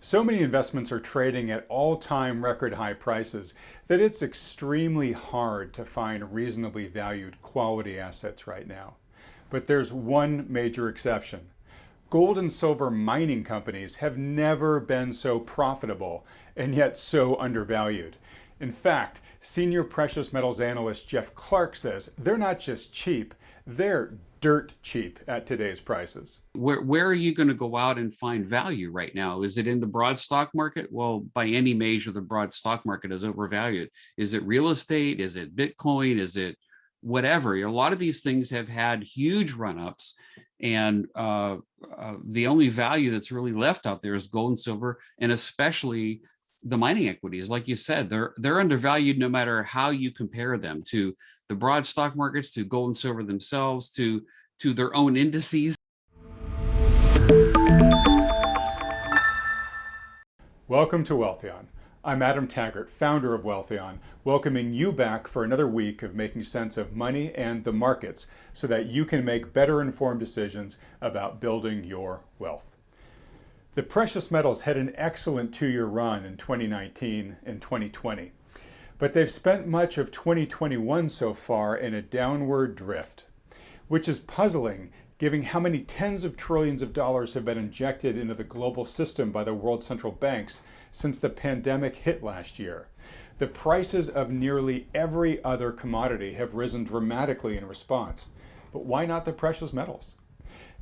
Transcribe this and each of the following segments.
So many investments are trading at all-time record high prices that it's extremely hard to find reasonably valued quality assets right now. But there's one major exception. Gold and silver mining companies have never been so profitable and yet so undervalued. In fact, Senior Precious Metals Analyst Jeff Clark says they're not just cheap, they're dirt cheap at today's prices. Where are you going to go out and find value right now? Is it in the broad stock market? Well, by any measure, the broad stock market is overvalued. Is it real estate? Is it Bitcoin? Is it whatever? A lot of these things have had huge run-ups, and the only value that's really left out there is gold and silver, and especially the mining equities. Like you said, they're undervalued no matter how you compare them to the broad stock markets, to gold and silver themselves, to their own indices. Welcome to Wealthion. I'm Adam Taggart, founder of Wealthion, welcoming you back for another week of making sense of money and the markets so that you can make better informed decisions about building your wealth. The precious metals had an excellent two-year run in 2019 and 2020, but they've spent much of 2021 so far in a downward drift, which is puzzling given how many tens of trillions of dollars have been injected into the global system by the world central banks since the pandemic hit last year. The prices of nearly every other commodity have risen dramatically in response, but why not the precious metals?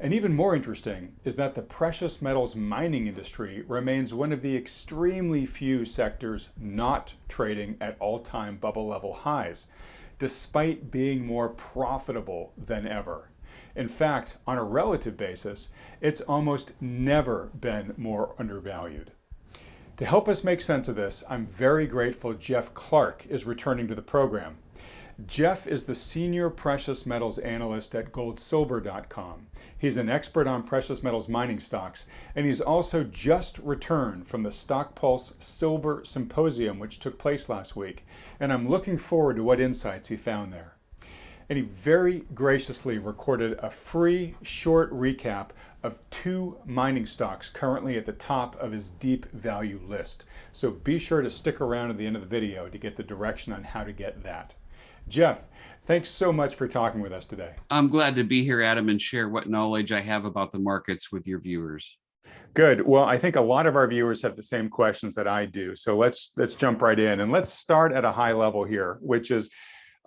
And even more interesting is that the precious metals mining industry remains one of the extremely few sectors not trading at all-time bubble level highs, despite being more profitable than ever. In fact, on a relative basis, it's almost never been more undervalued. To help us make sense of this, I'm very grateful Jeff Clark is returning to the program. Jeff is the Senior Precious Metals Analyst at goldsilver.com. He's an expert on precious metals mining stocks, and he's also just returned from the StockPulse Silver Symposium, which took place last week, and I'm looking forward to what insights he found there. And he very graciously recorded a free short recap of two mining stocks currently at the top of his deep value list. So be sure to stick around at the end of the video to get the direction on how to get that. Jeff, thanks so much for talking with us today. I'm glad to be here, Adam, and share what knowledge I have about the markets with your viewers. Good. Well, I think a lot of our viewers have the same questions that I do. So let's jump right in, and let's start at a high level here, which is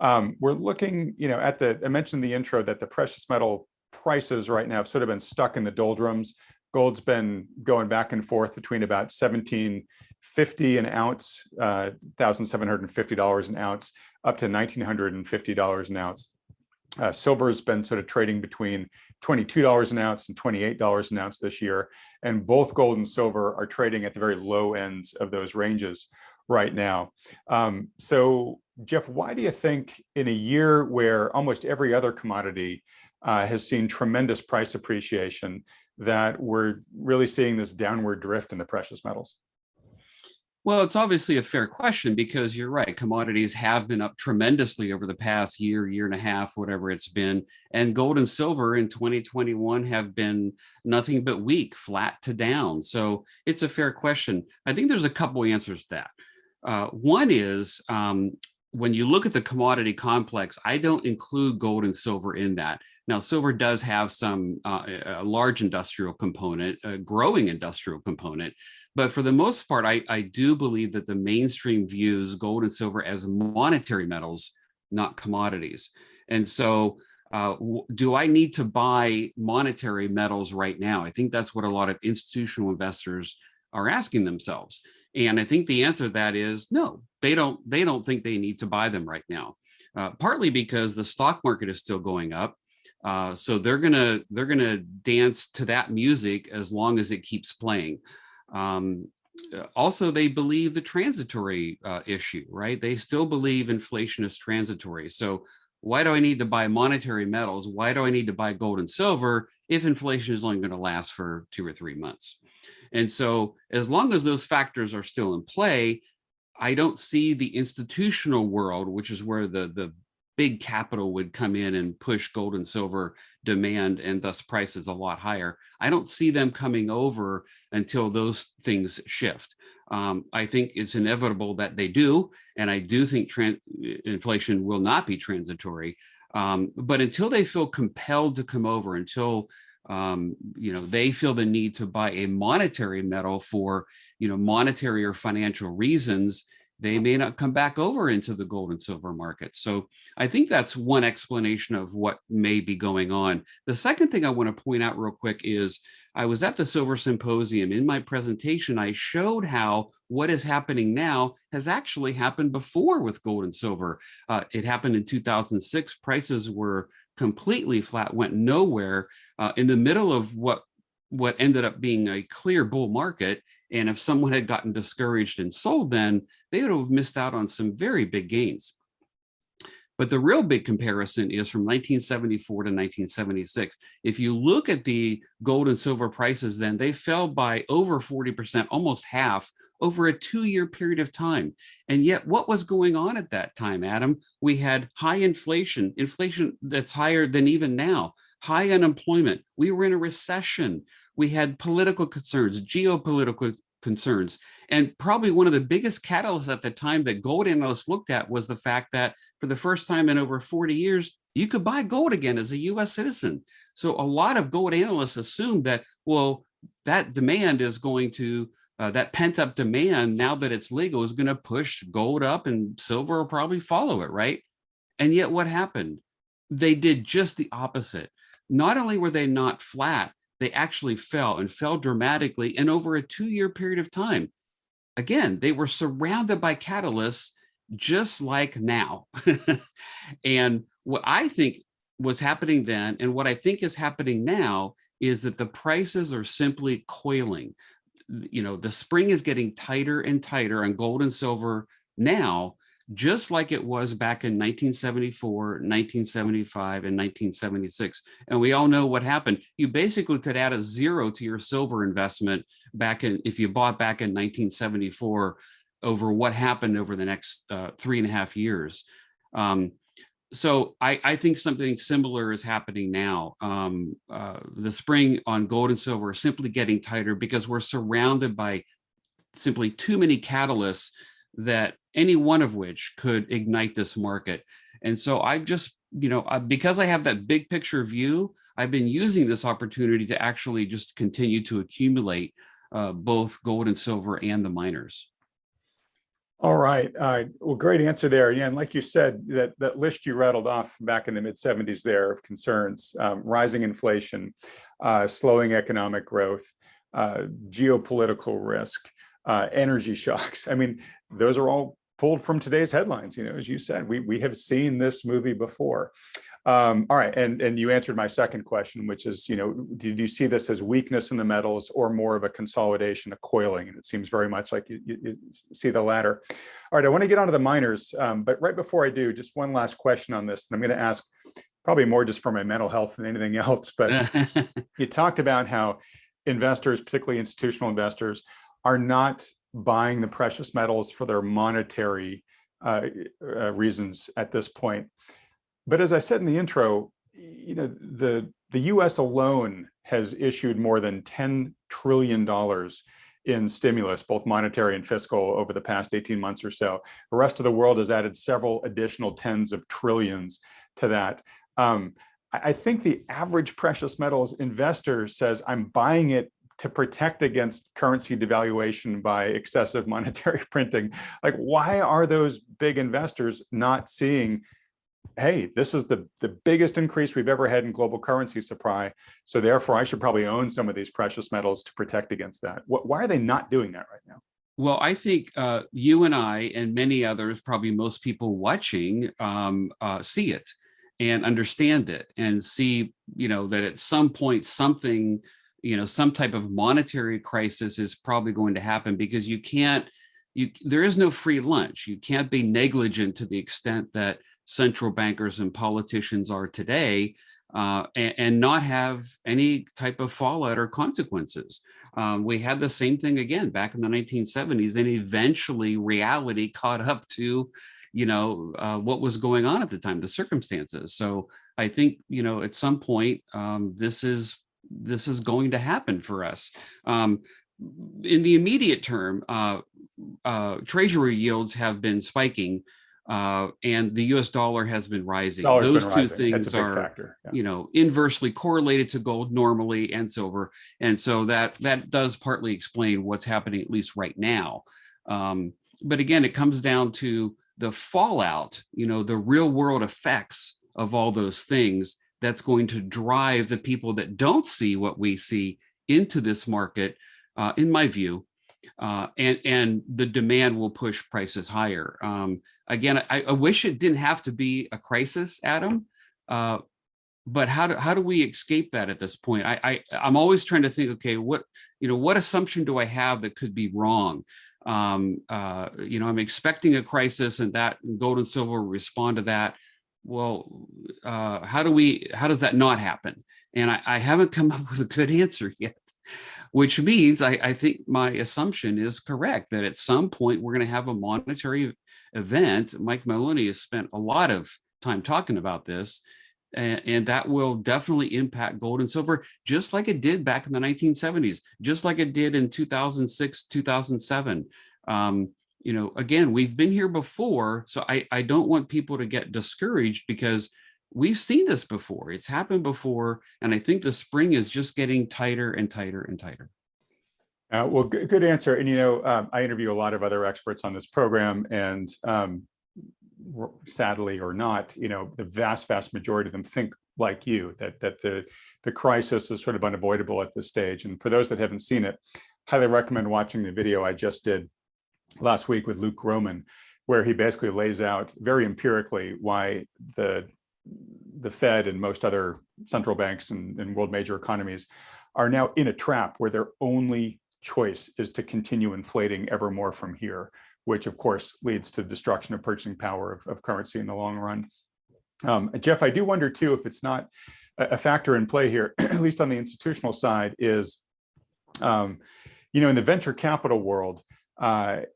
we're looking, at I mentioned in the intro that the precious metal prices right now have sort of been stuck in the doldrums. Gold's been going back and forth between about $1,750 an ounce, $1,750 an ounce, up to $1,950 an ounce. Silver has been sort of trading between $22 an ounce and $28 an ounce this year. And both gold and silver are trading at the very low ends of those ranges right now. So Jeff, why do you think in a year where almost every other commodity has seen tremendous price appreciation that we're really seeing this downward drift in the precious metals? Well, it's obviously a fair question because you're right. Commodities have been up tremendously over the past year, year and a half, whatever it's been. And gold and silver in 2021 have been nothing but weak, flat to down. So it's a fair question. I think there's a couple answers to that. One is when you look at the commodity complex, I don't include gold and silver in that. Now, silver does have a large industrial component, a growing industrial component. But for the most part, I do believe that the mainstream views gold and silver as monetary metals, not commodities. And so do I need to buy monetary metals right now? I think that's what a lot of institutional investors are asking themselves. And I think the answer to that is no, they don't think they need to buy them right now, partly because the stock market is still going up. So they're gonna dance to that music as long as it keeps playing. Also, they believe the transitory issue, right? They still believe inflation is transitory. So why do I need to buy monetary metals? Why do I need to buy gold and silver if inflation is only going to last for 2 or 3 months? And so as long as those factors are still in play, I don't see the institutional world, which is where the big capital would come in and push gold and silver demand and thus prices a lot higher. I don't see them coming over until those things shift. I think it's inevitable that they do, and I do think inflation will not be transitory. But until they feel compelled to come over, until they feel the need to buy a monetary metal for monetary or financial reasons, they may not come back over into the gold and silver market. So I think that's one explanation of what may be going on. The second thing I want to point out real quick is I was at the Silver Symposium. In my presentation, I showed how what is happening now has actually happened before with gold and silver. It happened in 2006. Prices were completely flat, went nowhere in the middle of what ended up being a clear bull market. And if someone had gotten discouraged and sold, then they would have missed out on some very big gains. But the real big comparison is from 1974 to 1976. If you look at the gold and silver prices, then they fell by over 40%, almost half, over a 2-year period of time. And yet what was going on at that time, Adam? We had high inflation that's higher than even now, high unemployment. We were in a recession. We had political concerns, geopolitical concerns. And probably one of the biggest catalysts at the time that gold analysts looked at was the fact that for the first time in over 40 years, you could buy gold again as a US citizen. So a lot of gold analysts assumed that, well, that demand is going to, that pent up demand, now that it's legal, is going to push gold up and silver will probably follow it, right? And yet what happened? They did just the opposite. Not only were they not flat, they actually fell and fell dramatically and over a 2-year period of time. Again, they were surrounded by catalysts just like now. And what I think was happening then and what I think is happening now is that the prices are simply coiling. The spring is getting tighter and tighter on gold and silver now, just like it was back in 1974, 1975, and 1976. And we all know what happened. You basically could add a zero to your silver investment if you bought back in 1974 over what happened over the next 3.5 years. So I think something similar is happening now. The spring on gold and silver is simply getting tighter because we're surrounded by simply too many catalysts that any one of which could ignite this market. And so I've just, because I have that big picture view, I've been using this opportunity to actually just continue to accumulate both gold and silver and the miners. All right. Well, great answer there. Yeah, and like you said, that list you rattled off back in the mid-70s there of concerns, rising inflation, slowing economic growth, geopolitical risk, energy shocks. I mean, those are all pulled from today's headlines. As you said, we have seen this movie before. All right, and you answered my second question, which is, did you see this as weakness in the metals or more of a consolidation, a coiling? And it seems very much like you see the latter. All right, I want to get onto the miners, but right before I do, just one last question on this. And I'm going to ask probably more just for my mental health than anything else. But you talked about how investors, particularly institutional investors, are not buying the precious metals for their monetary reasons at this point. But as I said in the intro, the U.S. alone has issued more than $10 trillion in stimulus, both monetary and fiscal, over the past 18 months or so. The rest of the world has added several additional tens of trillions to that. I think the average precious metals investor says, I'm buying it to protect against currency devaluation by excessive monetary printing. Like, why are those big investors not seeing, hey, this is the biggest increase we've ever had in global currency supply, so therefore I should probably own some of these precious metals to protect against that? Why are they not doing that right now? Well, I think you and I and many others, probably most people watching, see it and understand it and see, that at some point something, some type of monetary crisis is probably going to happen, because there is no free lunch. You can't be negligent to the extent that central bankers and politicians are today, and not have any type of fallout or consequences. We had the same thing again back in the 1970s, and eventually reality caught up to what was going on at the time, the circumstances. So I think, at some point, this is going to happen for us. In the immediate term, treasury yields have been spiking, and the U.S. dollar has been rising. Dollar's Those been two rising. That's things a big are, factor. Yeah. inversely correlated to gold normally and silver, and so that does partly explain what's happening, at least right now. But again, it comes down to the fallout, the real world effects of all those things. That's going to drive the people that don't see what we see into this market, in my view, and the demand will push prices higher. Again, I wish it didn't have to be a crisis, Adam, but how do we escape that at this point? I'm always trying to think, okay, what assumption do I have that could be wrong? I'm expecting a crisis, and gold and silver will respond to that. Well, how does that not happen? And I haven't come up with a good answer yet, which means I think my assumption is correct, that at some point we're going to have a monetary event. Mike Maloney has spent a lot of time talking about this, and that will definitely impact gold and silver, just like it did back in the 1970s, just like it did in 2006, 2007. Again, we've been here before, so I don't want people to get discouraged, because we've seen this before. It's happened before, and I think the spring is just getting tighter and tighter and tighter. Well, good answer. And, I interview a lot of other experts on this program, and sadly or not, the vast majority of them think like you, that the crisis is sort of unavoidable at this stage. And for those that haven't seen it, highly recommend watching the video I just did last week with Luke Groman, where he basically lays out very empirically why the Fed and most other central banks and world major economies are now in a trap where their only choice is to continue inflating ever more from here, which of course leads to destruction of purchasing power of currency in the long run. Jeff, I do wonder too if it's not a factor in play here, at least on the institutional side, is in the venture capital world,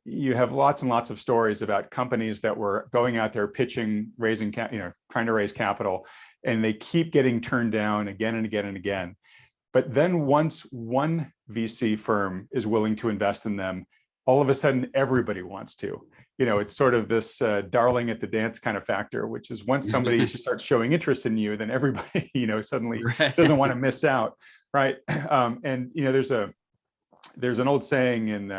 you have lots and lots of stories about companies that were going out there pitching, trying to raise capital, and they keep getting turned down again and again and again. But then once one VC firm is willing to invest in them, all of a sudden everybody wants to. It's sort of this darling at the dance kind of factor, which is once somebody starts showing interest in you, then everybody, suddenly doesn't want to miss out, right? And there's an old saying in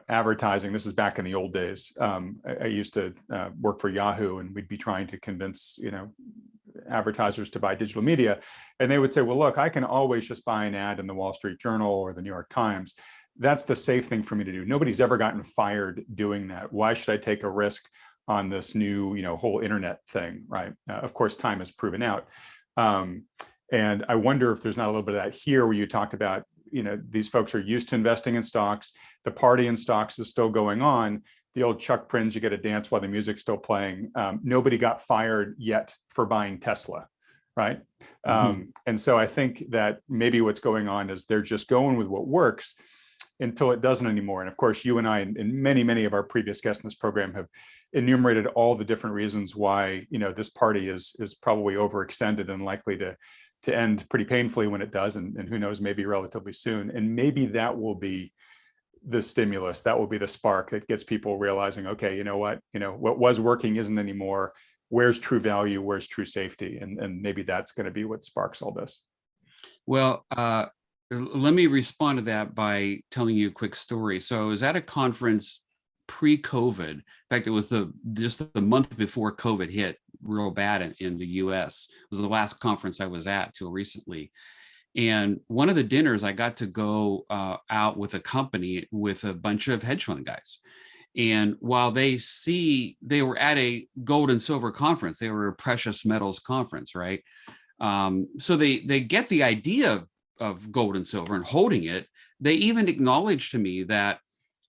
advertising. This is back in the old days. I used to work for Yahoo, and we'd be trying to convince advertisers to buy digital media, and they would say, well, look, I can always just buy an ad in the Wall Street Journal or the New York Times. That's the safe thing for me to do. Nobody's ever gotten fired doing that. Why should I take a risk on this new whole internet thing, right? Of course, time has proven out. And I wonder if there's not a little bit of that here, where you talked about these folks are used to investing in stocks. The party in stocks is still going on. The old Chuck Prinz, you get a dance while the music's still playing. Nobody got fired yet for buying Tesla, right? And so I think that maybe what's going on is they're just going with what works until it doesn't anymore. And of course, you and I and many of our previous guests in this program have enumerated all the different reasons why this party is probably overextended and likely to end pretty painfully when it does, and who knows, maybe relatively soon. And maybe that will be the stimulus, that will be the spark that gets people realizing, okay, what was working isn't anymore. Where's true value? Where's true safety? And maybe that's going to be what sparks all this. Well, let me respond to that by telling you a quick story. So I was at a conference pre-COVID. In fact, it was just the month before COVID hit real bad in the US. It was the last conference I was at till recently. And one of the dinners, I got to go out with a company with a bunch of hedge fund guys. And while they were at a gold and silver conference, they were a precious metals conference, right? So they get the idea of gold and silver and holding it. They even acknowledged to me that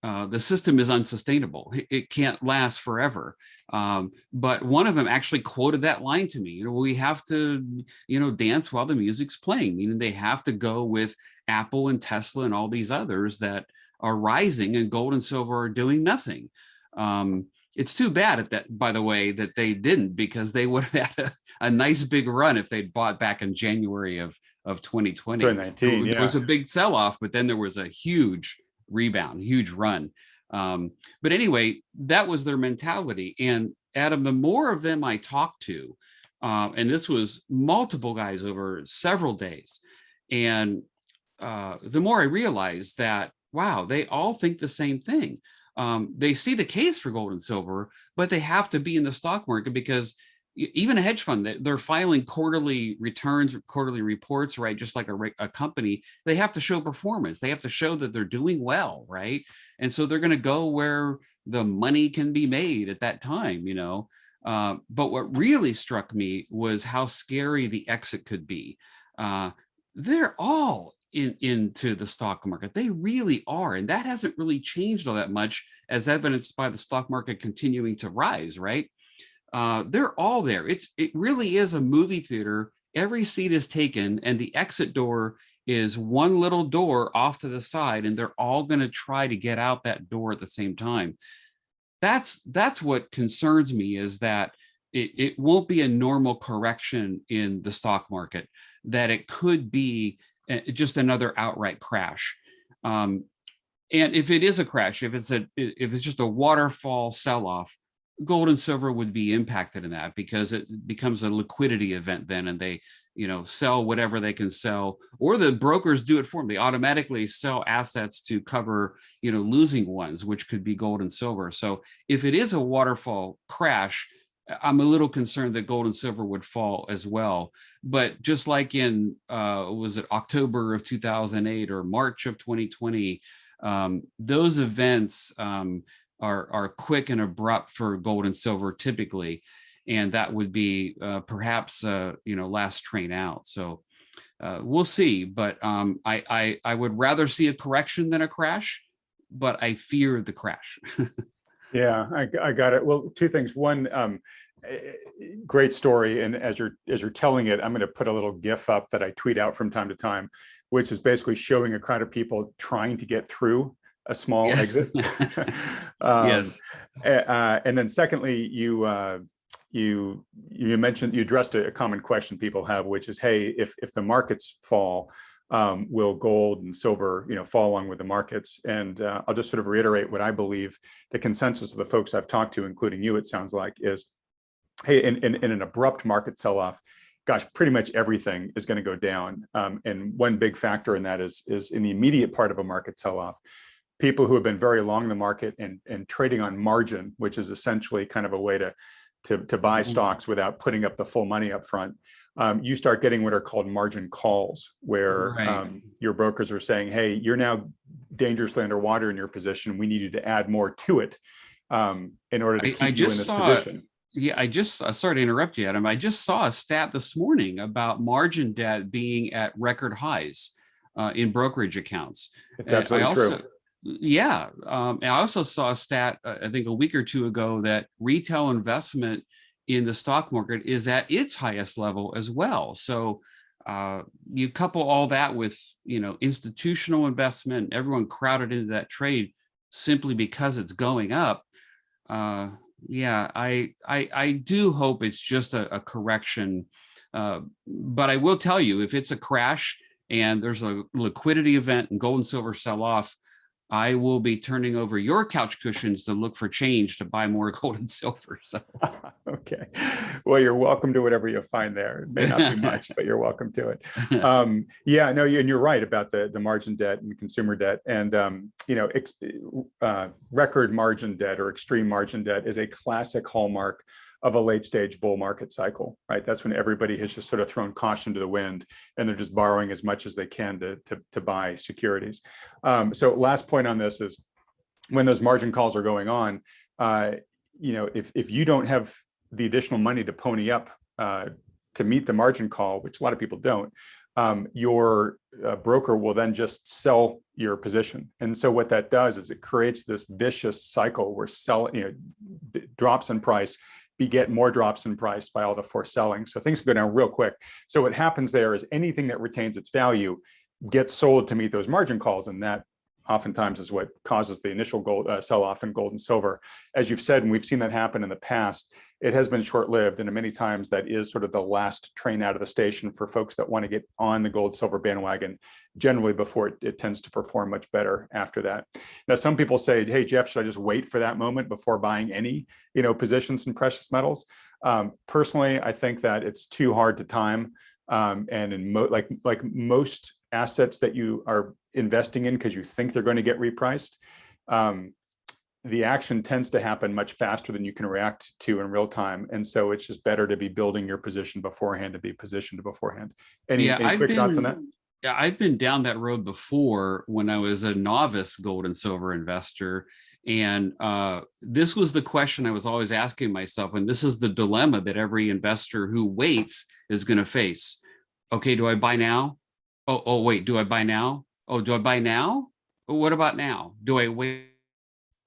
the system is unsustainable. It can't last forever. But one of them actually quoted that line to me. We have to, dance while the music's playing, meaning they have to go with Apple and Tesla and all these others that are rising, and gold and silver are doing nothing. It's too bad at that, by the way, that they didn't, because they would have had a nice big run if they'd bought back in January of 2020. 2019, There was yeah. a big sell-off, but then there was a huge rebound, huge run. But anyway, that was their mentality. And Adam, the more of them I talked to, and this was multiple guys over several days, and the more I realized that, wow, they all think the same thing. They see the case for gold and silver, but they have to be in the stock market because even a hedge fund, they're filing quarterly returns, quarterly reports, right? Just like a company, they have to show performance. They have to show that they're doing well, right? And so they're going to go where the money can be made at that time, you know. But what really struck me was how scary the exit could be. They're all into the stock market. They really are. And that hasn't really changed all that much, as evidenced by the stock market continuing to rise, right? They're all there. It really is a movie theater. Every seat is taken, and the exit door is one little door off to the side, and they're all going to try to get out that door at the same time. That's what concerns me, is that it won't be a normal correction in the stock market, that it could be just another outright crash. And if it is a crash, if it's just a waterfall sell-off, gold and silver would be impacted in that, because it becomes a liquidity event then, and they, you know, sell whatever they can sell, or the brokers do it for them. They automatically sell assets to cover, you know, losing ones, which could be gold and silver. So if it is a waterfall crash, I'm a little concerned that gold and silver would fall as well. But just like in, was it October of 2008 or March of 2020, those events are quick and abrupt for gold and silver typically, and that would be perhaps you know, last train out. So we'll see. But I would rather see a correction than a crash, but I fear the crash. Yeah, I got it. Well, two things. One, great story, and as you're telling it, I'm going to put a little GIF up that I tweet out from time to time, which is basically showing a crowd of people trying to get through a small exit. Yes. And then secondly, you mentioned, you addressed a common question people have, which is, hey, if the markets fall, will gold and silver, you know, fall along with the markets? And I'll just sort of reiterate what I believe the consensus of the folks I've talked to, including you, it sounds like, is, hey, in an abrupt market sell-off, gosh, pretty much everything is going to go down. And one big factor in that is in the immediate part of a market sell-off, people who have been very long the market and trading on margin, which is essentially kind of a way to buy stocks without putting up the full money up front. You start getting what are called margin calls, where your brokers are saying, hey, you're now dangerously underwater in your position. We need you to add more to it in order to keep you in this position. Yeah, I just, sorry to interrupt you, Adam. I just saw a stat this morning about margin debt being at record highs in brokerage accounts. It's absolutely true. Yeah. I also saw a stat, I think a week or two ago, that retail investment in the stock market is at its highest level as well. So you couple all that with, you know, institutional investment, everyone crowded into that trade simply because it's going up. Yeah, I do hope it's just a correction. But I will tell you, if it's a crash and there's a liquidity event and gold and silver sell off, I will be turning over your couch cushions to look for change to buy more gold and silver. So, okay, well, you're welcome to whatever you find there. It may not be much, but you're welcome to it. Yeah, no, and you're right about the margin debt and the consumer debt, and you know, record margin debt or extreme margin debt is a classic hallmark of a late stage bull market cycle, right? That's when everybody has just sort of thrown caution to the wind and they're just borrowing as much as they can to buy securities. So last point on this is, when those margin calls are going on, you know, if you don't have the additional money to pony up to meet the margin call, which a lot of people don't, your broker will then just sell your position. And so what that does is it creates this vicious cycle where drops in price beget more drops in price by all the forced selling. So things go down real quick. So what happens there is anything that retains its value gets sold to meet those margin calls, and that oftentimes is what causes the initial gold sell-off in gold and silver. As you've said, and we've seen that happen in the past, it has been short-lived, and many times that is sort of the last train out of the station for folks that want to get on the gold silver bandwagon, generally before it tends to perform much better after that. Now, some people say, hey, Jeff, should I just wait for that moment before buying any positions in precious metals? Personally, I think that it's too hard to time, and in like most assets that you are investing in because you think they're going to get repriced, the action tends to happen much faster than you can react to in real time. And so it's just better to be building your position beforehand, to be positioned beforehand. Any quick thoughts on that? Yeah, I've been down that road before when I was a novice gold and silver investor. And this was the question I was always asking myself. And this is the dilemma that every investor who waits is going to face. Okay, do I buy now? Oh, wait, do I buy now? Oh, do I buy now? What about now? Do I wait?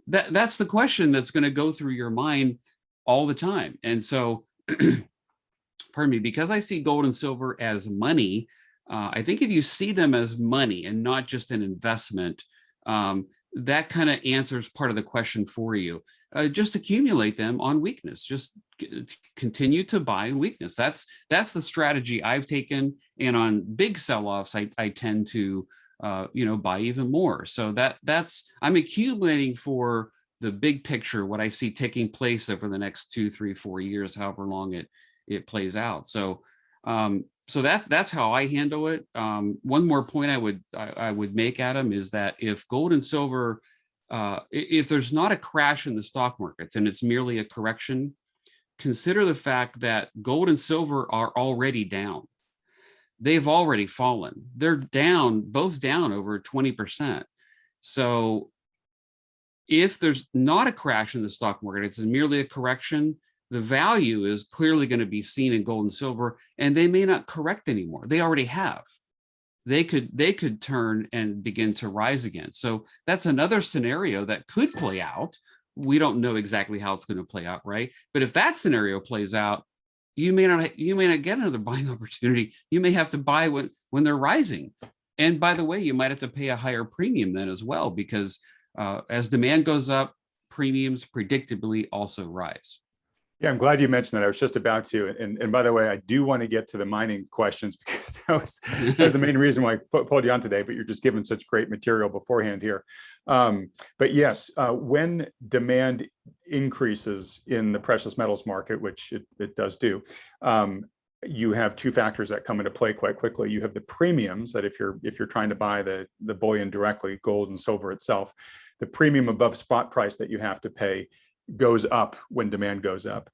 That's the question that's going to go through your mind all the time. And so, pardon me, because I see gold and silver as money, I think if you see them as money and not just an investment, that kind of answers part of the question for you. Just accumulate them on weakness. Just continue to buy weakness. That's the strategy I've taken. And on big sell-offs, I tend to buy even more. So I'm accumulating for the big picture, what I see taking place over the next 2, 3, 4 years, however long it plays out. So that's how I handle it. One more point I would make, Adam, is that if gold and silver, if there's not a crash in the stock markets and it's merely a correction, consider the fact that gold and silver are already down. They've already fallen. They're both down over 20%. So if there's not a crash in the stock market, it's merely a correction, the value is clearly going to be seen in gold and silver, and they may not correct anymore. They already have. They could turn and begin to rise again. So that's another scenario that could play out. We don't know exactly how it's going to play out, right? But if that scenario plays out, you may not get another buying opportunity. You may have to buy when they're rising. And by the way, you might have to pay a higher premium then as well, because as demand goes up, premiums predictably also rise. Yeah, I'm glad you mentioned that. I was just about to. And by the way, I do want to get to the mining questions because that was the main reason why I pulled you on today, but you're just giving such great material beforehand here. But yes, when demand increases in the precious metals market, which it does do, you have two factors that come into play quite quickly. You have the premiums that if you're trying to buy the bullion directly, gold and silver itself, the premium above spot price that you have to pay goes up when demand goes up.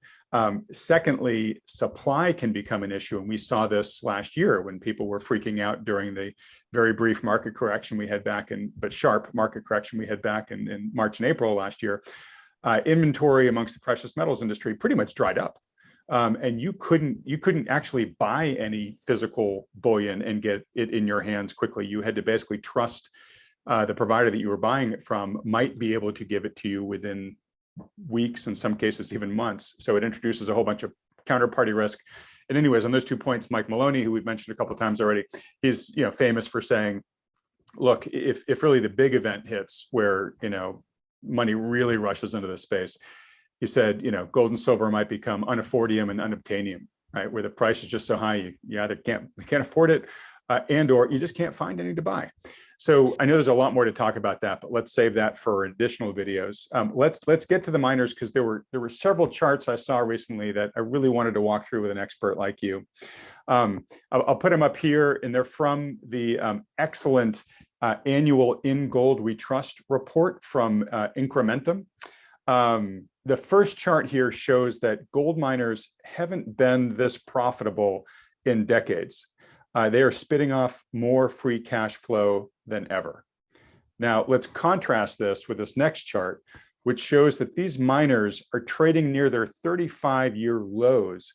Secondly, supply can become an issue. And we saw this last year when people were freaking out during the very brief market correction we had but sharp market correction we had back in March and April last year. Inventory amongst the precious metals industry pretty much dried up. And you couldn't actually buy any physical bullion and get it in your hands quickly. You had to basically trust the provider that you were buying it from might be able to give it to you within weeks, in some cases even months. So it introduces a whole bunch of counterparty risk. And anyways, on those 2 points, Mike Maloney, who we've mentioned a couple of times already, he's famous for saying, look, if really the big event hits where money really rushes into the space, he said, gold and silver might become unaffordium and unobtainium, right? Where the price is just so high, you either can't afford it, and or you just can't find any to buy. So I know there's a lot more to talk about that, but let's save that for additional videos. Let's get to the miners, because there were several charts I saw recently that I really wanted to walk through with an expert like you. I'll put them up here, and they're from the excellent annual In Gold We Trust report from Incrementum. The first chart here shows that gold miners haven't been this profitable in decades. They are spitting off more free cash flow than ever. Now, let's contrast this with this next chart, which shows that these miners are trading near their 35-year lows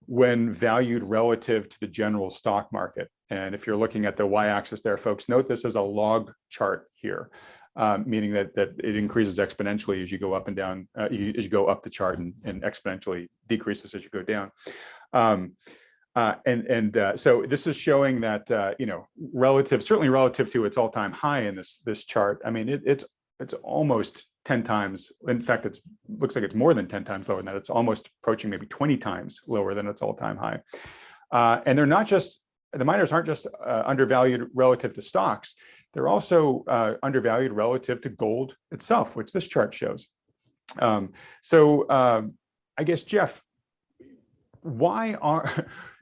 when valued relative to the general stock market. And if you're looking at the y-axis there, folks, note this is a log chart here, meaning that it increases exponentially as you go up and down, as you go up the chart, and exponentially decreases as you go down. So this is showing that certainly relative to its all-time high in this chart. I mean, it's almost 10 times. In fact, looks like it's more than 10 times lower than that. It's almost approaching maybe 20 times lower than its all-time high. And the miners aren't just undervalued relative to stocks. They're also undervalued relative to gold itself, which this chart shows. I guess, Jeff, why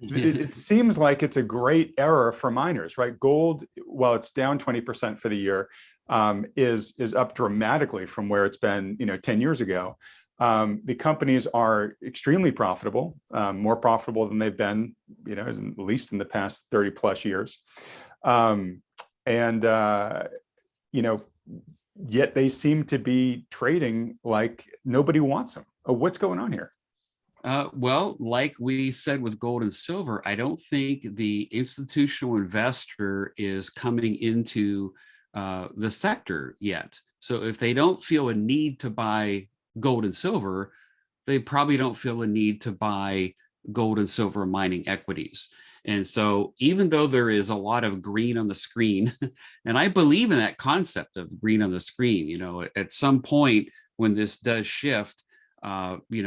it seems like it's a great era for miners, right? Gold, while it's down 20% for the year, is up dramatically from where it's been 10 years ago. The companies are extremely profitable, more profitable than they've been, at least in the past 30 plus years. Yet they seem to be trading like nobody wants them. What's going on here? Well, like we said with gold and silver, I don't think the institutional investor is coming into the sector yet. So if they don't feel a need to buy gold and silver, they probably don't feel a need to buy gold and silver mining equities. And so even though there is a lot of green on the screen, and I believe in that concept of green on the screen, at some point when this does shift,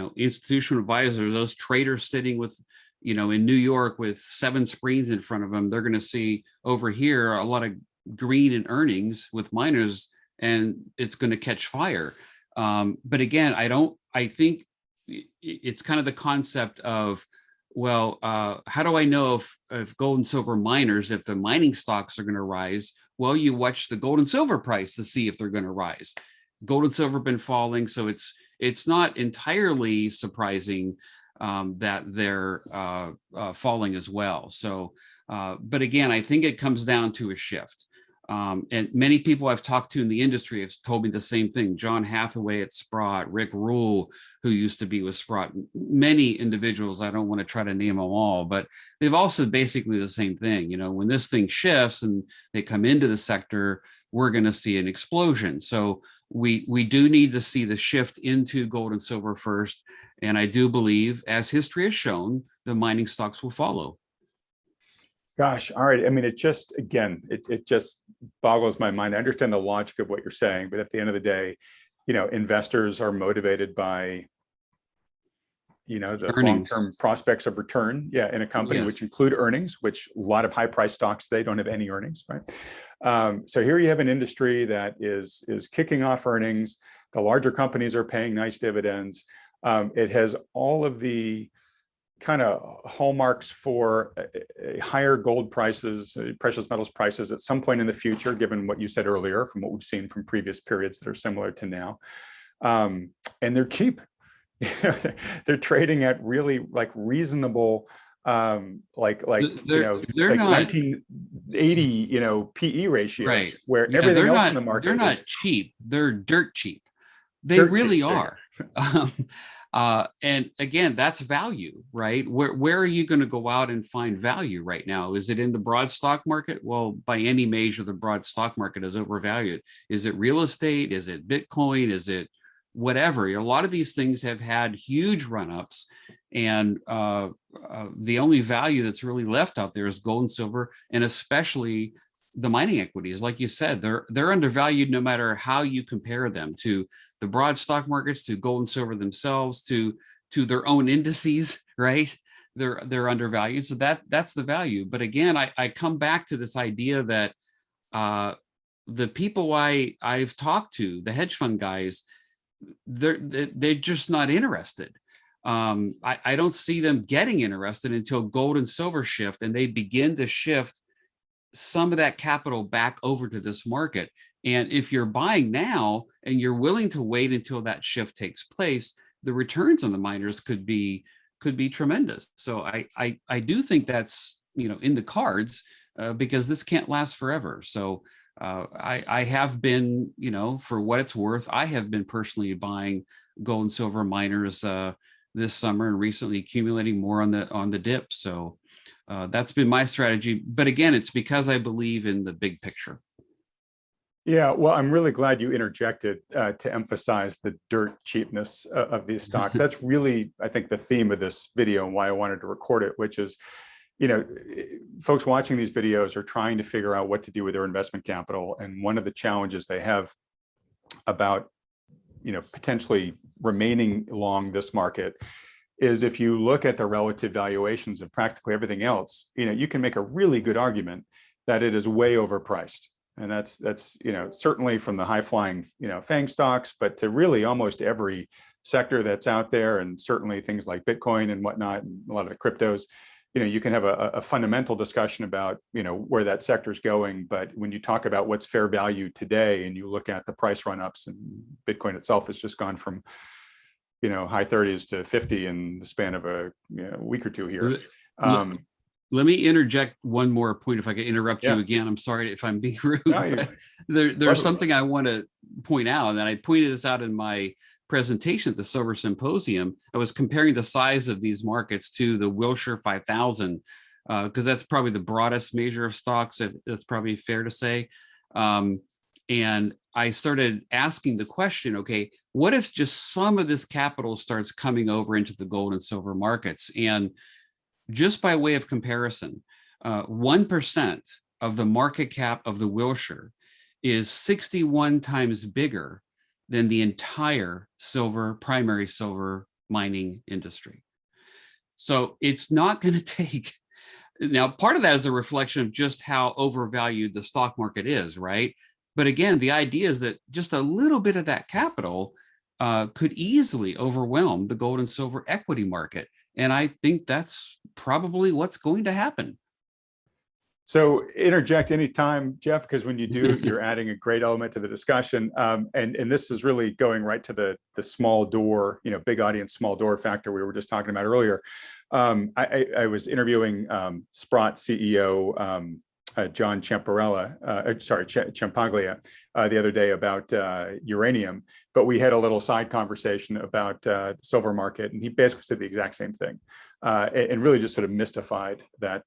institutional advisors, those traders sitting with, in New York with 7 screens in front of them, they're going to see over here a lot of green in earnings with miners, and it's going to catch fire. But again, I think it's kind of the concept of, well, how do I know if gold and silver miners, if the mining stocks are going to rise? Well, you watch the gold and silver price to see if they're going to rise. Gold and silver have been falling, so it's not entirely surprising that they're falling as well. So, but again, I think it comes down to a shift. And many people I've talked to in the industry have told me the same thing. John Hathaway at Sprott, Rick Rule, who used to be with Sprott, many individuals, I don't want to try to name them all, but they've all said basically the same thing. When this thing shifts and they come into the sector, we're going to see an explosion. So we do need to see the shift into gold and silver first. And I do believe, as history has shown, the mining stocks will follow. Gosh, all right. I mean, it just boggles my mind. I understand the logic of what you're saying, but at the end of the day, investors are motivated by, the Earnings. long-term prospects of return, in a company, Yes. which include earnings, which a lot of high-priced stocks, they don't have any earnings, right? So here you have an industry that is kicking off earnings. The larger companies are paying nice dividends. It has all of the kind of hallmarks for higher gold prices, precious metals prices at some point in the future, given what you said earlier, from what we've seen from previous periods that are similar to now. And they're cheap. They're trading at really reasonable, like they're not 1980, PE ratios, right. where Yeah, everything else not, in the market they're not is cheap. They're dirt cheap. They dirt really cheap. are. And again, that's value, right? Where are you going to go out and find value right now? Is it in the broad stock market? Well, by any measure, the broad stock market is overvalued. Is it real estate? Is it Bitcoin? Is it whatever? A lot of these things have had huge run-ups, and the only value that's really left out there is gold and silver, and especially the mining equities. Like you said, they're undervalued no matter how you compare them to the broad stock markets, to gold and silver themselves, to their own indices, right? They're undervalued. So that's the value. But again, I come back to this idea that the people I've talked to, the hedge fund guys, they're just not interested. I don't see them getting interested until gold and silver shift, and they begin to shift some of that capital back over to this market. And if you're buying now and you're willing to wait until that shift takes place, the returns on the miners could be tremendous. So I do think that's in the cards, because this can't last forever. So I have been, for what it's worth, I have been personally buying gold and silver miners this summer, and recently accumulating more on the dip. So that's been my strategy. But again, it's because I believe in the big picture. Yeah, well, I'm really glad you interjected to emphasize the dirt cheapness of these stocks. That's really, I think, the theme of this video and why I wanted to record it, which is, you know, folks watching these videos are trying to figure out what to do with their investment capital. And one of the challenges they have about, potentially remaining long this market is if you look at the relative valuations of practically everything else, you can make a really good argument that it is way overpriced. And that's certainly from the high flying, FANG stocks, but to really almost every sector that's out there, and certainly things like Bitcoin and whatnot, and a lot of the cryptos, you can have a fundamental discussion about, where that sector is going. But when you talk about what's fair value today, and you look at the price run-ups, and Bitcoin itself has just gone from, high 30s to 50 in the span of a week or two here. Let me interject one more point, if I could interrupt Yeah. you again. I'm sorry if I'm being rude. No, there's something I want to point out, and I pointed this out in my presentation at the Silver Symposium. I was comparing the size of these markets to the Wilshire 5000, because that's probably the broadest measure of stocks. That's probably fair to say. And I started asking the question, okay, what if just some of this capital starts coming over into the gold and silver markets? And just by way of comparison, 1% of the market cap of the Wilshire is 61 times bigger than the entire primary silver mining industry. So it's not going to take. Now, part of that is a reflection of just how overvalued the stock market is, right? But again, the idea is that just a little bit of that capital could easily overwhelm the gold and silver equity market. And I think that's probably what's going to happen. So interject anytime, Jeff, because when you do, you're adding a great element to the discussion. And this is really going right to the small door, big audience, small door factor we were just talking about earlier. I was interviewing Sprott CEO John Ciampaglia the other day about uranium, but we had a little side conversation about the silver market, and he basically said the exact same thing, and really just sort of mystified that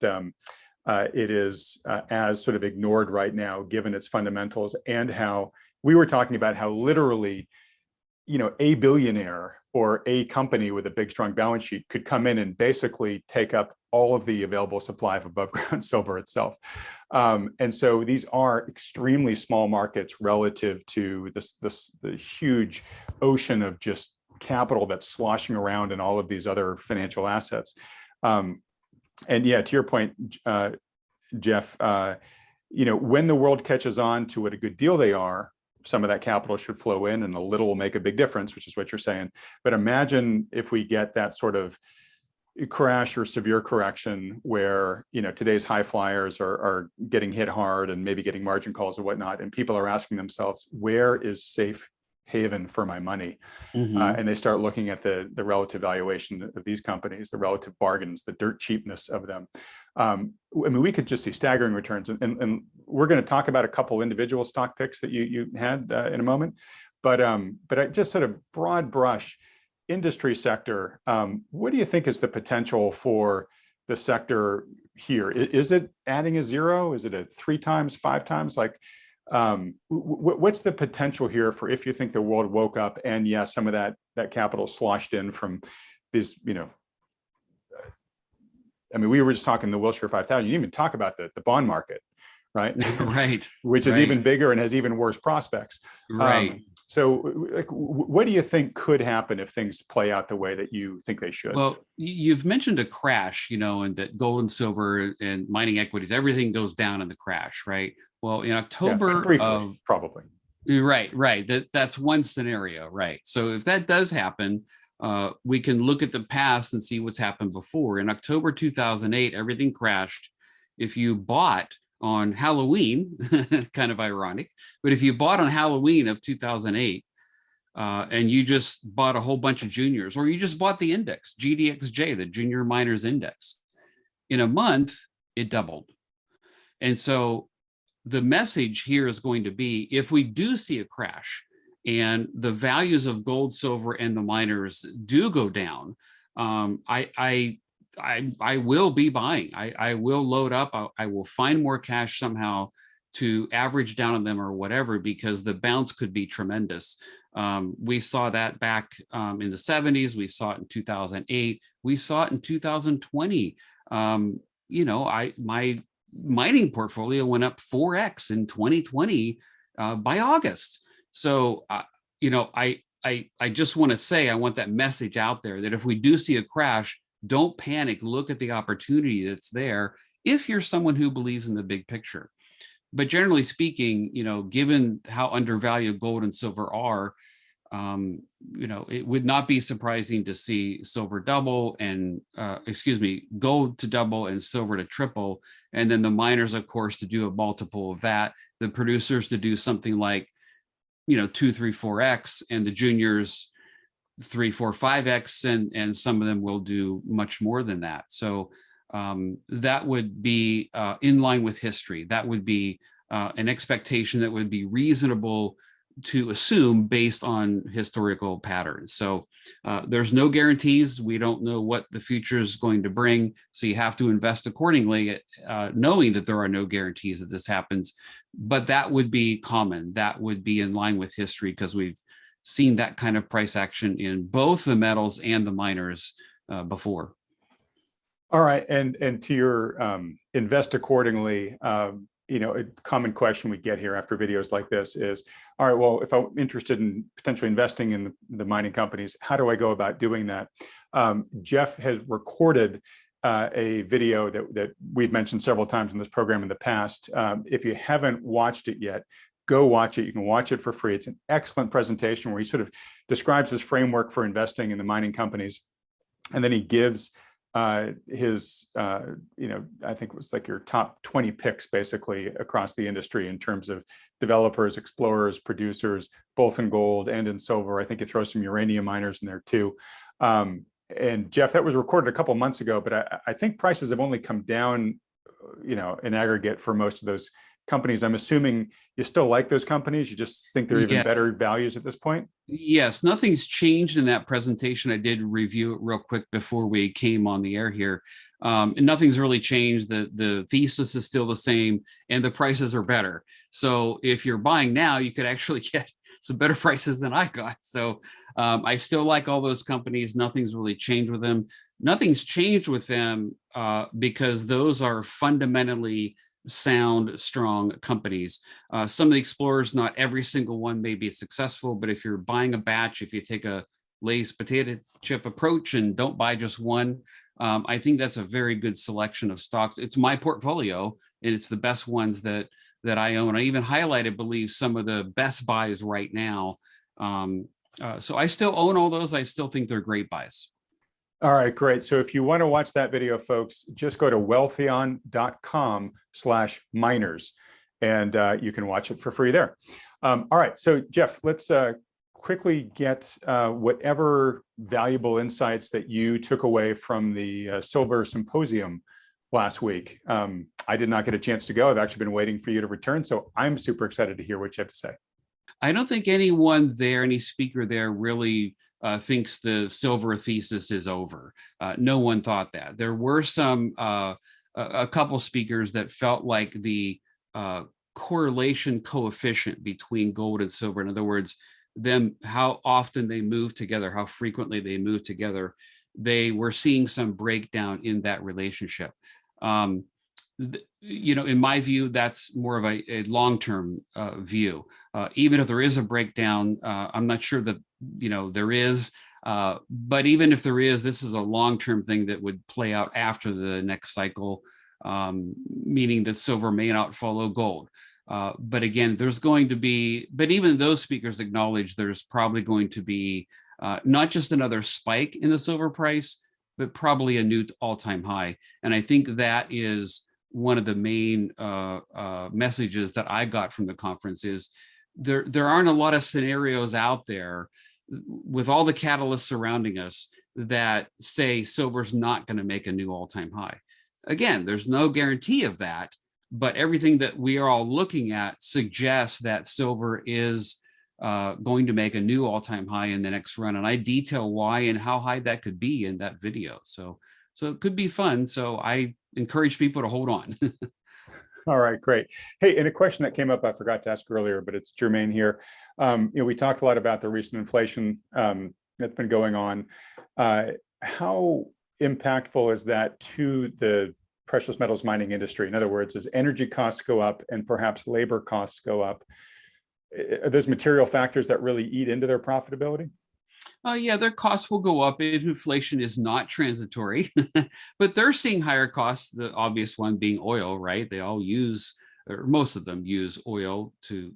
it is as sort of ignored right now, given its fundamentals, and how we were talking about how literally, a billionaire or a company with a big, strong balance sheet could come in and basically take up all of the available supply of above ground silver itself. And so these are extremely small markets relative to the huge ocean of just capital that's sloshing around in all of these other financial assets. And yeah, to your point, Jeff, when the world catches on to what a good deal they are, some of that capital should flow in, and a little will make a big difference, which is what you're saying. But imagine if we get that sort of crash or severe correction where, today's high flyers are getting hit hard and maybe getting margin calls and whatnot, and people are asking themselves, where is safe haven for my money? And they start looking at the relative valuation of these companies, the relative bargains, the dirt cheapness of them. We could just see staggering returns, and we're going to talk about a couple individual stock picks that you had in a moment, but I just sort of broad brush industry sector. What do you think is the potential for the sector here? Is it adding a zero? Is it a 3 times, 5 times? Like, what's the potential here for if you think the world woke up and some of that capital sloshed in from these, we were just talking the Wilshire 5000. You didn't even talk about the bond market, right? Right. Which is even bigger and has even worse prospects. Right. So what do you think could happen if things play out the way that you think they should? Well, you've mentioned a crash, and that gold and silver and mining equities, everything goes down in the crash, right? Well, in October briefly, probably. Right. That's one scenario, right? So if that does happen, we can look at the past and see what's happened before. In October 2008, everything crashed. If you bought on Halloween, kind of ironic, but if you bought on Halloween of 2008, and you just bought a whole bunch of juniors, or you just bought the index, GDXJ, the Junior Miners Index, in a month, it doubled. And so the message here is going to be, if we do see a crash and the values of gold, silver, and the miners do go down, I will be buying. I will load up. I will find more cash somehow to average down on them or whatever, because the bounce could be tremendous. We saw that back in the 70s. We saw it in 2008. We saw it in 2020. my mining portfolio went up 4x in 2020 by August. So, I just want to say, I want that message out there that if we do see a crash, don't panic. Look at the opportunity that's there if you're someone who believes in the big picture. But generally speaking, given how undervalued gold and silver are, it would not be surprising to see silver double and, gold to double and silver to triple. And then the miners, of course, to do a multiple of that, the producers to do something like, 2, 3, 4x, and the juniors 3, 4, 5x, and some of them will do much more than that. So that would be in line with history. That would be an expectation that would be reasonable to assume based on historical patterns. So there's no guarantees. We don't know what the future is going to bring. So you have to invest accordingly, knowing that there are no guarantees that this happens. But that would be common. That would be in line with history because we've seen that kind of price action in both the metals and the miners before. All right, and to your invest accordingly. A common question we get here after videos like this is, all right, well, if I'm interested in potentially investing in the mining companies, how do I go about doing that? Jeff has recorded a video that we've mentioned several times in this program in the past. If you haven't watched it yet, go watch it. You can watch it for free. It's an excellent presentation where he sort of describes his framework for investing in the mining companies. And then he gives his, I think it was like your top 20 picks basically across the industry in terms of developers, explorers, producers, both in gold and in silver. I think he throws some uranium miners in there too. And Jeff, that was recorded a couple months ago, but I think prices have only come down, in aggregate for most of those companies. I'm assuming you still like those companies. You just think they're even better values at this point? Yes, nothing's changed in that presentation. I did review it real quick before we came on the air here. And nothing's really changed. The thesis is still the same and the prices are better. So if you're buying now, you could actually get some better prices than I got. So I still like all those companies. Nothing's really changed with them. Nothing's changed with them because those are fundamentally sound, strong companies. Some of the explorers, not every single one may be successful, but if you're buying a batch, if you take a Lay's potato chip approach and don't buy just one, I think that's a very good selection of stocks. It's my portfolio, and it's the best ones that I own. I even highlighted, believe, some of the best buys right now. So I still own all those. I still think they're great buys. All right, great. So if you want to watch that video, folks, just go to wealthion.com/miners, and you can watch it for free there. All right, so Jeff, let's quickly get whatever valuable insights that you took away from the Silver Symposium last week. I did not get a chance to go. I've actually been waiting for you to return, so I'm super excited to hear what you have to say. I don't think anyone there, any speaker there really thinks the silver thesis is over. No one thought that. There were a couple speakers that felt like the correlation coefficient between gold and silver, in other words, how often they move together, how frequently they move together, they were seeing some breakdown in that relationship. In my view, that's more of a long-term view. Even if there is a breakdown, I'm not sure that there is, but even if there is, this is a long-term thing that would play out after the next cycle, meaning that silver may not follow gold. But again, but even those speakers acknowledge there's probably going to be not just another spike in the silver price, but probably a new all-time high. And I think that is one of the main messages that I got from the conference is there aren't a lot of scenarios out there with all the catalysts surrounding us that say silver's not going to make a new all-time high. Again, there's no guarantee of that, but everything that we are all looking at suggests that silver is going to make a new all-time high in the next run. And I detail why and how high that could be in that video. So it could be fun. So I encourage people to hold on. All right, great. Hey, and a question that came up, I forgot to ask earlier, but it's germane here. We talked a lot about the recent inflation that's been going on. How impactful is that to the precious metals mining industry? In other words, as energy costs go up and perhaps labor costs go up, are those material factors that really eat into their profitability? Yeah, their costs will go up if inflation is not transitory, but they're seeing higher costs. The obvious one being oil, right? They all use, or most of them use oil to,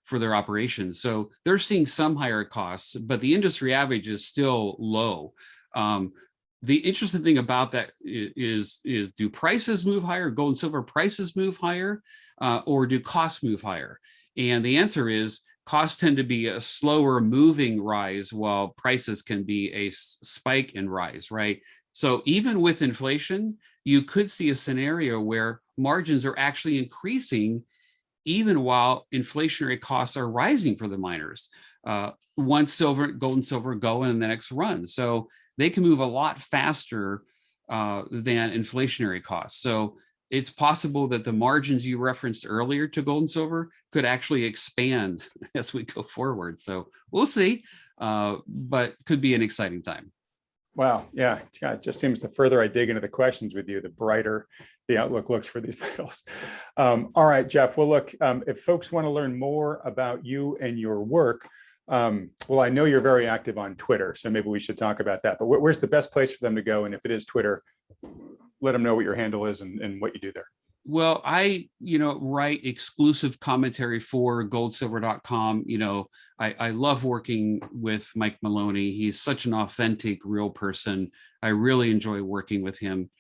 for their operations. So they're seeing some higher costs, but the industry average is still low. The interesting thing about that is do prices move higher? Gold and silver prices move higher, or do costs move higher? And the answer is costs tend to be a slower moving rise, while prices can be a spike and rise, right? So even with inflation, you could see a scenario where margins are actually increasing even while inflationary costs are rising for the miners. Once gold and silver go in the next run. So they can move a lot faster than inflationary costs. So it's possible that the margins you referenced earlier to gold and silver could actually expand as we go forward. So we'll see, but could be an exciting time. Wow. Yeah. It just seems the further I dig into the questions with you, the brighter the outlook looks for these metals. All right, Jeff. Well, look, if folks want to learn more about you and your work, well, I know you're very active on Twitter, so maybe we should talk about that. But where's the best place for them to go? And if it is Twitter, let them know what your handle is and what you do there. Well, I, write exclusive commentary for goldsilver.com. I love working with Mike Maloney. He's such an authentic, real person. I really enjoy working with him.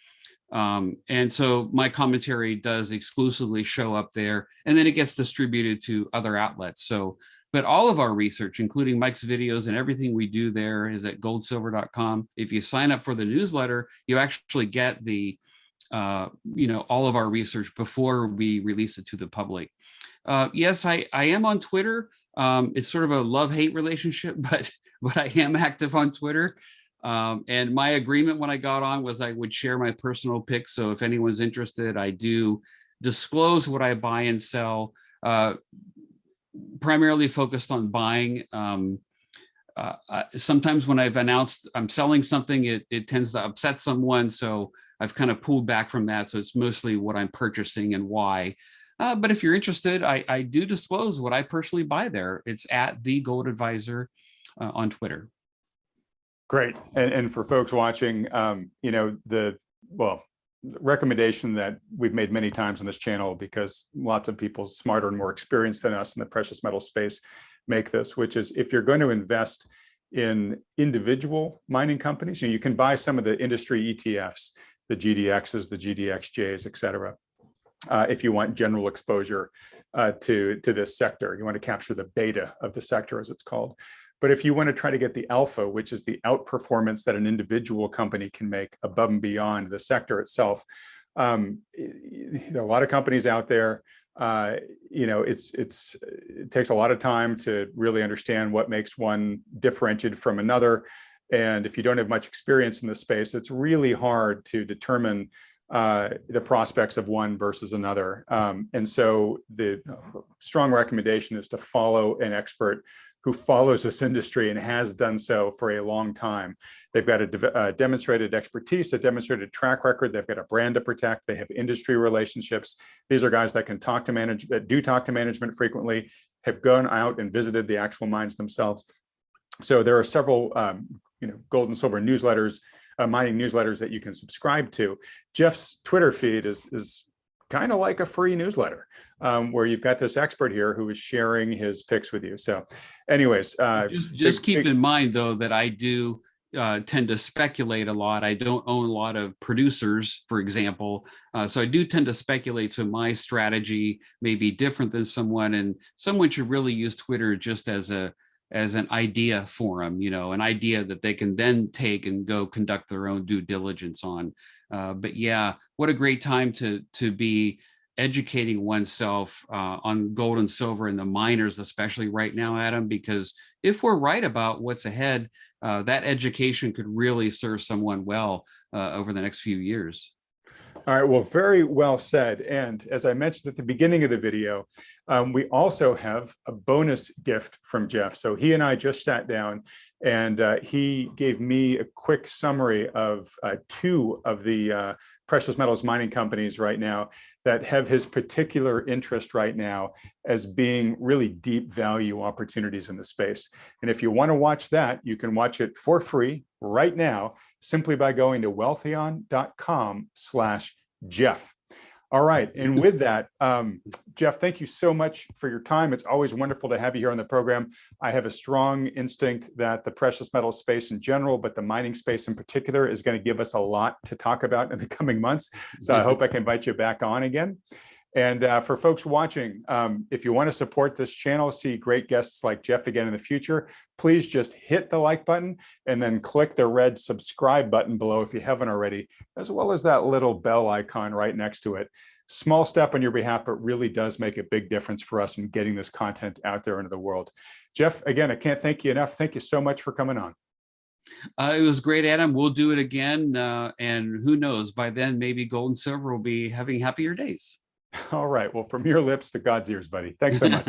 And so my commentary does exclusively show up there, and then it gets distributed to other outlets. So, but all of our research, including Mike's videos and everything we do there, is at goldsilver.com. If you sign up for the newsletter, you actually get the all of our research before we release it to the public. Yes, I am on Twitter. It's sort of a love-hate relationship, but I am active on Twitter. And my agreement when I got on was I would share my personal picks. So if anyone's interested, I do disclose what I buy and sell, primarily focused on buying. Sometimes when I've announced I'm selling something, it tends to upset someone. So I've kind of pulled back from that. So it's mostly what I'm purchasing and why. But if you're interested, I do disclose what I personally buy there. It's at The Gold Advisor on Twitter. Great. And for folks watching, the recommendation that we've made many times on this channel, because lots of people smarter and more experienced than us in the precious metal space make this, which is if you're going to invest in individual mining companies, you can buy some of the industry ETFs, the GDXs, the GDXJs, et cetera. If you want general exposure to this sector, you want to capture the beta of the sector, as it's called. But if you want to try to get the alpha, which is the outperformance that an individual company can make above and beyond the sector itself, there are a lot of companies out there. It takes a lot of time to really understand what makes one differentiated from another. And if you don't have much experience in this space, it's really hard to determine the prospects of one versus another. And so the strong recommendation is to follow an expert who follows this industry and has done so for a long time. They've got a demonstrated expertise, a demonstrated track record. They've got a brand to protect. They have industry relationships. These are guys that can talk to management frequently, have gone out and visited the actual mines themselves. So there are several, gold and silver newsletters, mining newsletters that you can subscribe to. Jeff's Twitter feed is kind of like a free newsletter, where you've got this expert here who is sharing his picks with you. So anyways, just keep in mind though, that I do tend to speculate a lot. I don't own a lot of producers, for example. So I do tend to speculate. So my strategy may be different than someone, and someone should really use Twitter just as an idea forum, an idea that they can then take and go conduct their own due diligence on. But yeah, what a great time to be educating oneself on gold and silver and the miners, especially right now, Adam, because if we're right about what's ahead, that education could really serve someone well over the next few years. All right, well, very well said. And as I mentioned at the beginning of the video, we also have a bonus gift from Jeff. So he and I just sat down and he gave me a quick summary of two of the precious metals mining companies right now that have his particular interest right now as being really deep value opportunities in the space. And if you want to watch that, you can watch it for free right now, simply by going to wealthion.com/Jeff. All right. And with that, Jeff, thank you so much for your time. It's always wonderful to have you here on the program. I have a strong instinct that the precious metals space in general, but the mining space in particular, is going to give us a lot to talk about in the coming months. So I hope I can invite you back on again. And for folks watching, if you want to support this channel, see great guests like Jeff again in the future, please just hit the like button and then click the red subscribe button below if you haven't already, as well as that little bell icon right next to it. Small step on your behalf, but really does make a big difference for us in getting this content out there into the world. Jeff, again, I can't thank you enough. Thank you so much for coming on. It was great, Adam. We'll do it again. And who knows, by then, maybe gold and silver will be having happier days. All right. Well, from your lips to God's ears, buddy. Thanks so much.